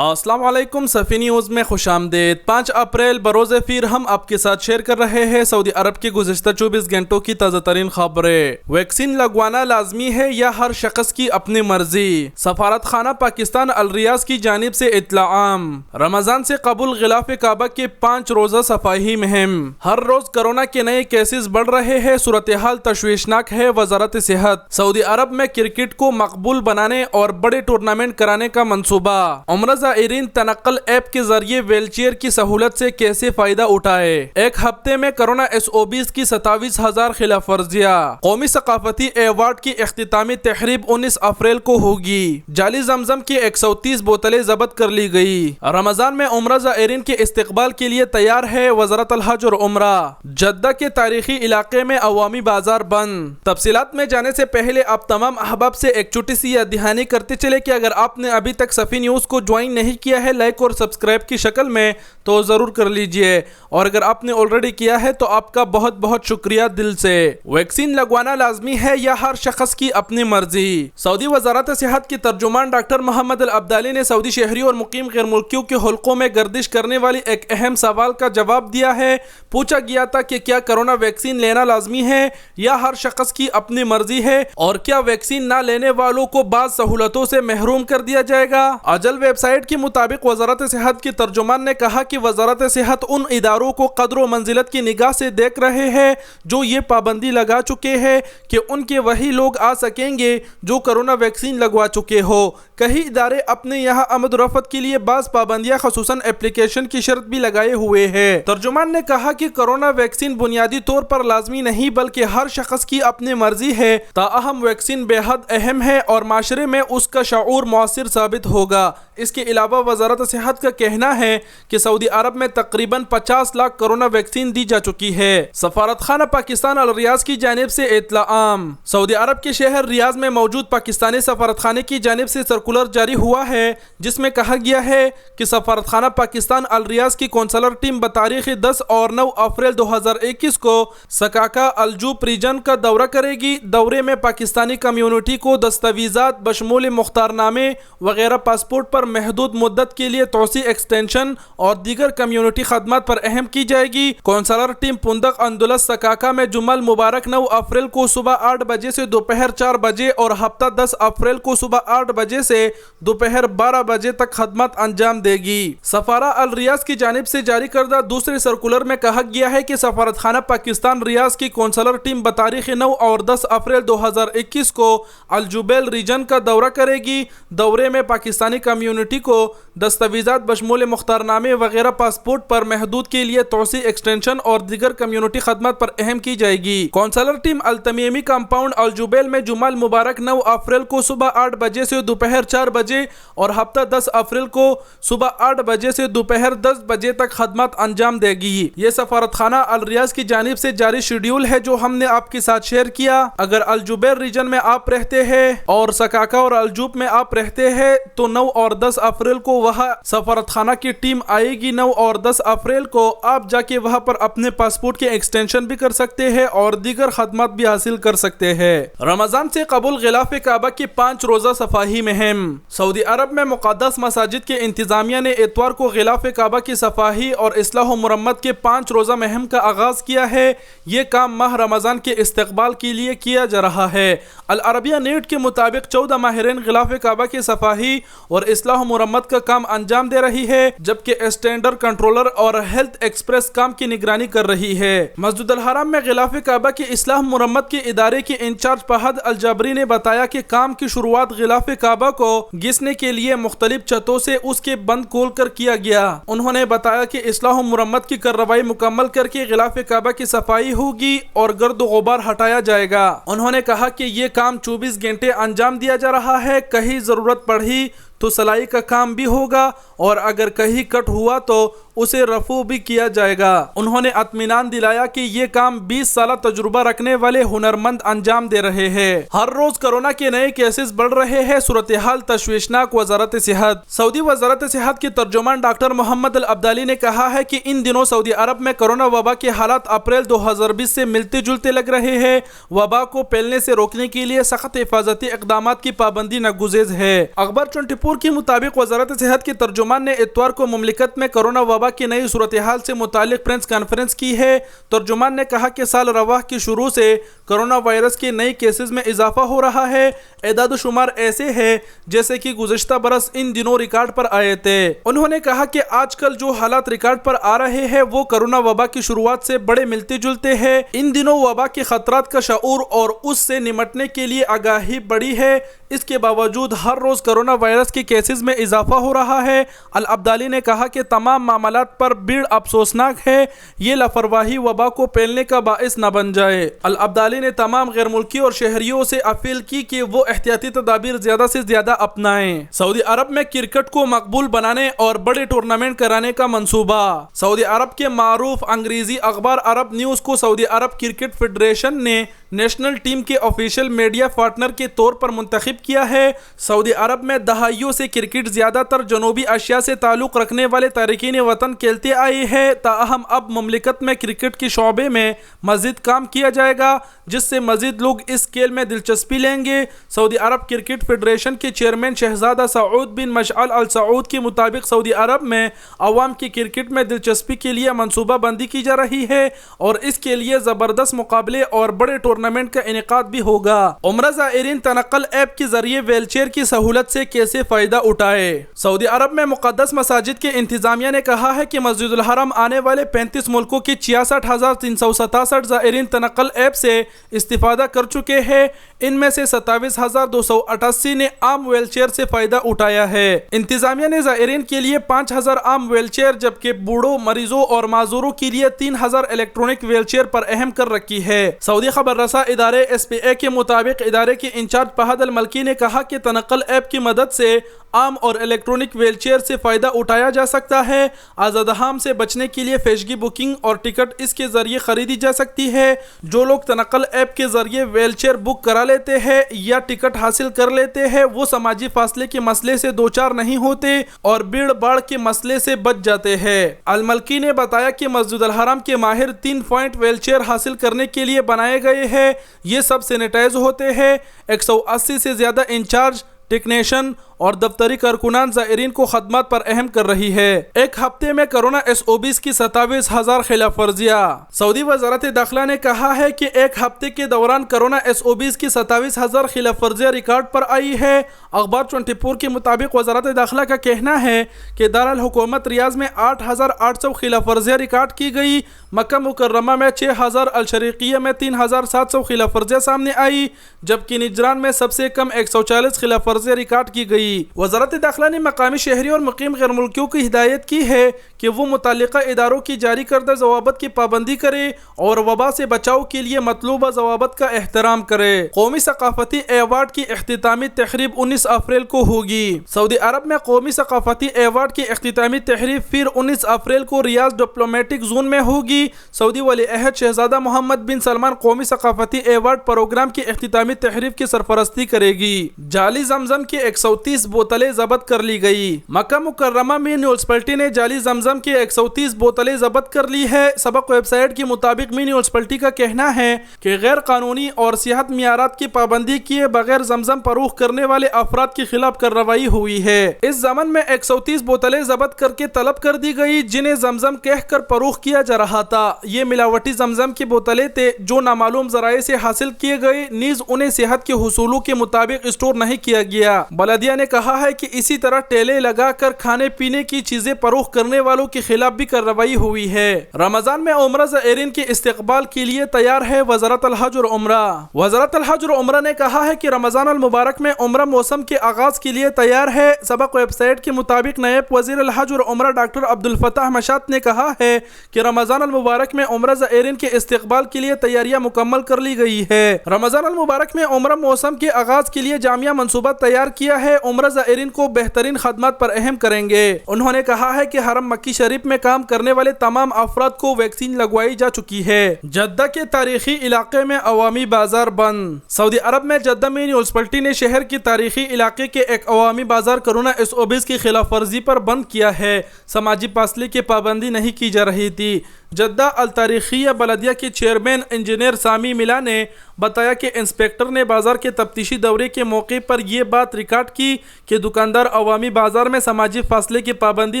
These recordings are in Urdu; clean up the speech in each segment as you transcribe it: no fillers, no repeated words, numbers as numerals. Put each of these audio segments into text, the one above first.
السلام علیکم صفی نیوز میں خوش آمدید۔ 5 اپریل بروز پیر ہم آپ کے ساتھ شیئر کر رہے ہیں سعودی عرب کی گزشتہ 24 گھنٹوں کی تازہ ترین خبریں۔ ویکسین لگوانا لازمی ہے یا ہر شخص کی اپنی مرضی؟ سفارت خانہ پاکستان الریاض کی جانب سے اطلاع عام۔ رمضان سے قبل غلاف کعبہ کے 5 روزہ صفائی مہم۔ ہر روز کرونا کے نئے کیسز بڑھ رہے ہیں، صورتحال تشویشناک ہے۔ وزارت صحت سعودی عرب میں کرکٹ کو مقبول بنانے اور بڑے ٹورنامنٹ کرانے کا منصوبہ۔ عمرہ زائرین تنقل ایپ کے ذریعے ویل چیئر کی سہولت سے کیسے فائدہ اٹھائے؟ ایک ہفتے میں کرونا SOPs کی 27,000 خلاف ورزیاں۔ قومی ثقافتی ایوارڈ کی اختتامی تقریب 19 اپریل کو ہوگی۔ جعلی زمزم کی 130 بوتلیں ضبط کر لی گئی۔ رمضان میں عمرہ زائرین کے استقبال کے لیے تیار ہے وزارت الحج اور عمرہ۔ جدہ کے تاریخی علاقے میں عوامی بازار بند۔ تفصیلات میں جانے سے پہلے آپ تمام احباب سے ایک چھوٹی سی یاد دہانی کرتے چلے کہ اگر آپ نے ابھی تک صفی نیوز کو جوائن نہیں کیا ہے لائک اور سبسکرائب کی شکل میں تو ضرور کر لیجئے، اور اگر آپ نے آلریڈی کیا ہے تو آپ کا بہت بہت شکریہ دل سے۔ ویکسین لگوانا لازمی ہے یا ہر شخص کی اپنی مرضی؟ سعودی وزارت صحت کی ترجمان ڈاکٹر محمد العبدالی نے سعودی شہریوں اور مقیم غیر ملکیوں کے حلقوں میں گردش کرنے والی ایک اہم سوال کا جواب دیا ہے۔ پوچھا گیا تھا کہ کیا کرونا ویکسین لینا لازمی ہے یا ہر شخص کی اپنی مرضی ہے، اور کیا ویکسین نہ لینے والوں کو بعض سہولتوں سے محروم کر دیا جائے گا؟ اجل ویب سائٹ کے مطابق وزارت صحت کی ترجمان نے کہا کہ وزارت صحت ان اداروں کو قدر و منزلت کی نگاہ سے دیکھ رہے ہیں جو یہ پابندی لگا چکے ہیں کہ ان کے وہی لوگ آ سکیں گے جو کرونا ویکسین لگوا چکے ہو۔ کئی ادارے اپنے یہاں آمد و رفت کے لیے بعض پابندیاں خصوصاً اپلیکیشن کی شرط بھی لگائے ہوئے ہیں۔ ترجمان نے کہا کہ کرونا ویکسین بنیادی طور پر لازمی نہیں بلکہ ہر شخص کی اپنی مرضی ہے، تاہم ویکسین بے حد اہم ہے اور معاشرے میں اس کا شعور مؤثر ثابت ہوگا۔ اس کے علاوہ وزارت صحت کا کہنا ہے کہ سعودی عرب میں تقریباً 50 لاکھ کرونا ویکسین دی جا چکی ہے۔ سفارت خانہ پاکستان الریاض کی جانب سے اطلاع عام۔ سعودی عرب کے شہر ریاض میں موجود پاکستانی سفارت خانے کی جانب سے سرکولر جاری ہوا ہے جس میں کہا گیا ہے کہ سفارت خانہ پاکستان الریاض کی کونسلر ٹیم بتاریخ 10 اور 9 اپریل 2021 کو سکاکا الجوب ریجن کا دورہ کرے گی۔ دورے میں پاکستانی کمیونٹی کو دستاویزات بشمول مختار نامے وغیرہ پاسپورٹ پر محدود مدت کے لیے توسیع ایکسٹینشن اور دیگر کمیونٹی خدمات پر اہم کی جائے گی۔ کونسلر ٹیم پندق اندلس سکاکا میں جمعہ مبارک 9 اپریل کو صبح 8 بجے سے دوپہر 4 بجے اور ہفتہ 10 اپریل کو صبح 8 بجے سے دوپہر 12 بجے تک خدمات انجام دے گی۔ سفارہ الریاض کی جانب سے جاری کردہ دوسرے سرکولر میں کہا گیا ہے کہ سفارت خانہ پاکستان ریاض کی کونسلر ٹیم بتاریخ 9 اور 10 اپریل 2021 کو الجوبیل ریجن کا دورہ کرے گی۔ دورے میں پاکستانی کمیونٹی کو دستاویزات بشمول مختار نامے وغیرہ پاسپورٹ پر محدود کے لیے توسیع ایکسٹینشن اور دیگر کمیونٹی خدمات پر اہم کی جائے گی۔ کونسلر ٹیم التمیمی کمپاؤنڈ الجوبیل میں جمعہ مبارک 9 اپریل کو صبح 8 بجے سے دوپہر 4 بجے اور ہفتہ 10 اپریل کو صبح 8 بجے سے دوپہر 10 بجے تک خدمات انجام دے گی۔ یہ سفارت خانہ الریاض کی جانب سے جاری شیڈیول ہے جو ہم نے آپ کے ساتھ شیئر کیا۔ اگر الجوبیل ریجن میں آپ رہتے ہیں اور سکاکا اور الجوب میں آپ رہتے ہیں تو 9 اور 10 اپریل کو وہاں سفارت خانہ کی ٹیم آئے گی۔ 9 اور 10 اپریل کو آپ جا کے وہاں پر اپنے پاسپورٹ کے ایکسٹینشن بھی کر سکتے ہیں اور دیگر خدمات بھی حاصل کر سکتے ہیں۔ رمضان سے قبل غلاف کعبہ کی 5 روزہ صفائی مہم۔ سعودی عرب میں مقدس مساجد کے انتظامیہ نے اتوار کو غلاف کعبہ کی صفائی اور اصلاح و مرمت کے 5 روزہ مہم کا آغاز کیا ہے۔ یہ کام ماہ رمضان کے استقبال کے لیے کیا جا رہا ہے۔ العربیہ نیٹ کے مطابق 14 ماہرین غلاف کعبہ کی صفائی اور اصلاح و مرمت کا کام انجام دے رہی ہے، جبکہ اسٹینڈرڈ کنٹرولر اور ہیلتھ ایکسپریس کام کی نگرانی کر رہی ہے۔ مسجد الحرام میں غلاف کعبہ کی اصلاح مرمت کے ادارے کے انچارج فہد الجابری نے بتایا کہ کام کی شروعات غلاف کعبہ کو گھسنے کے لیے مختلف چھتوں سے اس کے بند کھول کر کیا گیا۔ انہوں نے بتایا کہ اصلاح و مرمت کی کارروائی مکمل کر کے غلاف کعبہ کی صفائی ہوگی اور گرد و غبار ہٹایا جائے گا۔ انہوں نے کہا کہ یہ کام 24 گھنٹے انجام دیا جا رہا ہے، کہیں ضرورت پڑی تو سلائی کا کام بھی ہوگا اور اگر کہیں کٹ ہوا تو اسے رفع بھی کیا جائے گا۔ انہوں نے اطمینان دلایا کہ یہ کام 20 سالہ تجربہ رکھنے والے ہنرمند انجام دے رہے ہیں۔ ہر روز کرونا کے نئے کیسز بڑھ رہے ہیں، صورتحال تشویشناک۔ وزارت صحت سعودی وزارت صحت کے ترجمان ڈاکٹر محمد العبدالی نے کہا ہے کہ ان دنوں سعودی عرب میں کرونا وبا کے حالات اپریل 2020 سے ملتے جلتے لگ رہے ہیں۔ وبا کو پھیلنے سے روکنے کے لیے سخت حفاظتی اقدامات کی پابندی ناگزیر ہے۔ اخبار 24 ٹپور کے مطابق وزارت صحت کے ترجمان نے اتوار کو مملکت میں کرونا وبا کی نئی صورتحال سے متعلق پریس کانفرنس کی ہے۔ ترجمان نے کہا کہ سال رواں کی شروع سے کرونا وائرس کے نئی کیسز میں اضافہ ہو رہا ہے۔ اعداد و شمار ایسے ہیں جیسے کہ گزشتہ برس ان دنوں ریکارڈ پر آئے تھے۔ انہوں نے کہا کہ آج کل جو حالات ریکارڈ پر آ رہے ہیں وہ کرونا وبا کی شروعات سے بڑے ملتے جلتے ہیں۔ ان دنوں وبا کے خطرات کا شعور اور اس سے نمٹنے کے لیے آگاہی بڑھی ہے۔ اس کے باوجود ہر روز کرونا وائرس کے کیسز میں اضافہ ہو رہا ہے۔ العبدالی نے کہا کہ تمام معاملات پر بھیڑ افسوسناک ہے، یہ لاپرواہی وبا کو پھیلنے کا باعث نہ بن جائے۔ العبدالی نے تمام غیر ملکی اور شہریوں سے اپیل کی کہ وہ احتیاطی تدابیر زیادہ سے زیادہ اپنائیں۔ سعودی عرب میں کرکٹ کو مقبول بنانے اور بڑے ٹورنامنٹ کرانے کا منصوبہ۔ سعودی عرب کے معروف انگریزی اخبار عرب نیوز کو سعودی عرب کرکٹ فیڈریشن نے نیشنل ٹیم کے آفیشیل میڈیا پارٹنر کے طور پر منتخب کیا ہے۔ سعودی عرب میں دہائیوں سے کرکٹ زیادہ تر جنوبی ایشیا سے تعلق رکھنے والے تارکین وطن کھیلتے آئے ہیں، تاہم اب مملکت میں کرکٹ کے شعبے میں مزید کام کیا جائے گا جس سے مزید لوگ اس کھیل میں دلچسپی لیں گے۔ سعودی عرب کرکٹ فیڈریشن کے چیئرمین شہزادہ سعود بن مشعل ال سعود کے مطابق سعودی عرب میں عوام کی کرکٹ میں دلچسپی کے لیے منصوبہ بندی کی جا رہی ہے اور اس کے لیے زبردست مقابلے اور بڑے ٹورنامنٹ کا انعقاد بھی ہوگا۔ عمرہ زائرین تنقل ایپ کے ذریعے ویل چیئر کی سہولت سے کیسے فائدہ اٹھائے۔ سعودی عرب میں مقدس مساجد کے انتظامیہ نے کہا ہے کہ مسجد الحرم آنے والے 35 ملکوں کے 66,367 زائرین تنقل ایپ سے استفادہ کر چکے ہیں۔ ان میں سے 27,288 نے عام ویل چیئر سے فائدہ اٹھایا ہے۔ انتظامیہ نے زائرین کے لیے 5,000 عام ویل چیئر جبکہ بوڑھوں، مریضوں اور معذوروں کے لیے 3,000 الیکٹرونک ویل چیئر پر اہم کر رکھی ہے۔ سعودی خبر رساں ادارے SPA کے مطابق ادارے کے انچارج فہد الملکی نے کہا کہ تنقل ایپ کی مدد سے عام اور الیکٹرونک ویل چیئر سے فائدہ اٹھایا جا سکتا ہے۔ ازدحام سے بچنے کے لیے پیشگی بکنگ اور ٹکٹ اس کے ذریعے خریدی جا سکتی ہے۔ جو لوگ تنقل ایپ کے ذریعے ویل چیئر بک کرا لیتے ہیں یا ٹکٹ حاصل کر لیتے ہیں وہ سماجی فاصلے کے مسئلے سے دوچار نہیں ہوتے اور بھیڑ بھاڑ کے مسئلے سے بچ جاتے ہیں۔ الملکی نے بتایا کہ مسجد الحرم کے ماہر 3 پوائنٹ ویل چیئر حاصل کرنے کے لیے بنائے گئے ہیں۔ یہ سب سینیٹائز ہوتے ہیں۔ 180 سے زیادہ انچارج، ٹیکنیشین اور دفتری کارکنان زائرین کو خدمات پر اہم کر رہی ہے۔ ایک ہفتے میں کرونا SOBs کی 27,000 خلاف ورزیاں۔ سعودی وزارت داخلہ نے کہا ہے کہ ایک ہفتے کے دوران کرونا SOBs کی 27,000 خلاف ورزیاں ریکارڈ پر آئی ہے۔ اخبار 24 کے مطابق وزارت داخلہ کا کہنا ہے کہ دارالحکومت ریاض میں 8,800 خلاف ورزیاں ریکارڈ کی گئی، مکہ مکرمہ میں 6,000، الشریقیہ میں 3,700 خلاف ورزیاں سامنے آئی جبکہ نجران میں سب سے کم 140 خلاف ورزیاں ریکارڈ کی گئی۔ وزارت داخلہ نے مقامی شہری اور مقیم غیر ملکیوں کی ہدایت کی ہے کہ وہ متعلقہ اداروں کی جاری کردہ ضوابط کی پابندی کرے اور وبا سے بچاؤ کے لیے مطلوبہ ضوابط کا احترام کرے۔ قومی ثقافتی ایوارڈ کی اختتامی تقریب 19 اپریل کو ہوگی۔ سعودی عرب میں قومی ثقافتی ایوارڈ کی اختتامی تقریب پھر 19 اپریل کو ریاض ڈپلومیٹک زون میں ہوگی۔ سعودی ولی عہد شہزادہ محمد بن سلمان قومی ثقافتی ایوارڈ پروگرام کی اختتامی تقریب کی سرپرستی کرے گی۔ جعلی زمزم کی 130 بوتلیں ضبط کر لی گئی۔ مکہ مکرمہ میں میونسپلٹی نے جعلی زمزم کی 130 بوتلیں ضبط کر لی ہے۔ سبق ویب سائٹ کے مطابق میونسپلٹی کا کہنا ہے کہ غیر قانونی اور صحت معیارات کی پابندی کیے بغیر زمزم فروخت کرنے والے افراد کے خلاف کارروائی ہوئی ہے۔ اس ضمن میں 130 بوتلیں ضبط کر کے طلب کر دی گئی جنہیں زمزم کہہ کر فروخت کیا جا رہا تھا۔ یہ ملاوٹی زمزم کی بوتلیں تھے جو نامعلوم ذرائع سے حاصل کیے گئے، نیز انہیں صحت کے اصولوں کے مطابق اسٹور نہیں کیا گیا۔ بلدیہ نے کہا ہے کہ اسی طرح ٹیلے لگا کر کھانے پینے کی چیزیں فروخت کرنے والوں کے خلاف بھی کارروائی ہوئی ہے۔ رمضان میں عمرہ زائرین کے استقبال کے لیے تیار ہے وزارت الحج اور عمرہ۔ وزارت الحج اور عمرہ نے کہا ہے کہ رمضان المبارک میں عمرہ موسم کے آغاز کے لیے تیار ہے۔ سبق ویب سائٹ کے مطابق نائب وزیر الحج اور عمرہ ڈاکٹر عبدالفتاح مشات نے کہا ہے کہ رمضان المبارک میں عمرہ زائرین کے استقبال کے لیے تیاریاں مکمل کر لی گئی ہے۔ رمضان المبارک میں عمرہ موسم کے آغاز کے لیے جامع منصوبہ تیار کیا ہے۔ عمرہ زائرین کو بہترین خدمات پر اہم کریں گے۔ انہوں نے کہا ہے کہ حرم مکی شریف میں کام کرنے والے تمام افراد کو ویکسین لگوائی جا چکی ہے۔ جدہ کے تاریخی علاقے میں عوامی بازار بند۔ سعودی عرب میں جدہ میں میونسپلٹی نے شہر کے تاریخی علاقے کے ایک عوامی بازار کرونا SOBs کی خلاف ورزی پر بند کیا ہے۔ سماجی فاصلے کی پابندی نہیں کی جا رہی تھی۔ جدہ التاریخیہ بلدیہ کے چیئرمین انجینئر سامی ملا نے بتایا کہ انسپیکٹر نے بازار کے تفتیشی دورے کے موقع پر یہ بات ریکارڈ کی کہ دکاندار عوامی بازار میں سماجی فاصلے کی پابندی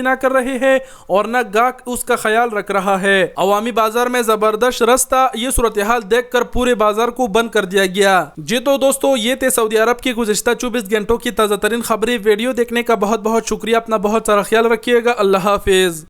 نہ کر رہے ہیں اور نہ گاہک اس کا خیال رکھ رہا ہے۔ عوامی بازار میں زبردست رش تھا، یہ صورتحال دیکھ کر پورے بازار کو بند کر دیا گیا۔ جی تو دوستو، یہ تھے سعودی عرب کی گزشتہ 24 گھنٹوں کی تازہ ترین خبریں۔ ویڈیو دیکھنے کا بہت بہت شکریہ، اپنا بہت سارا خیال رکھیے گا، اللہ حافظ۔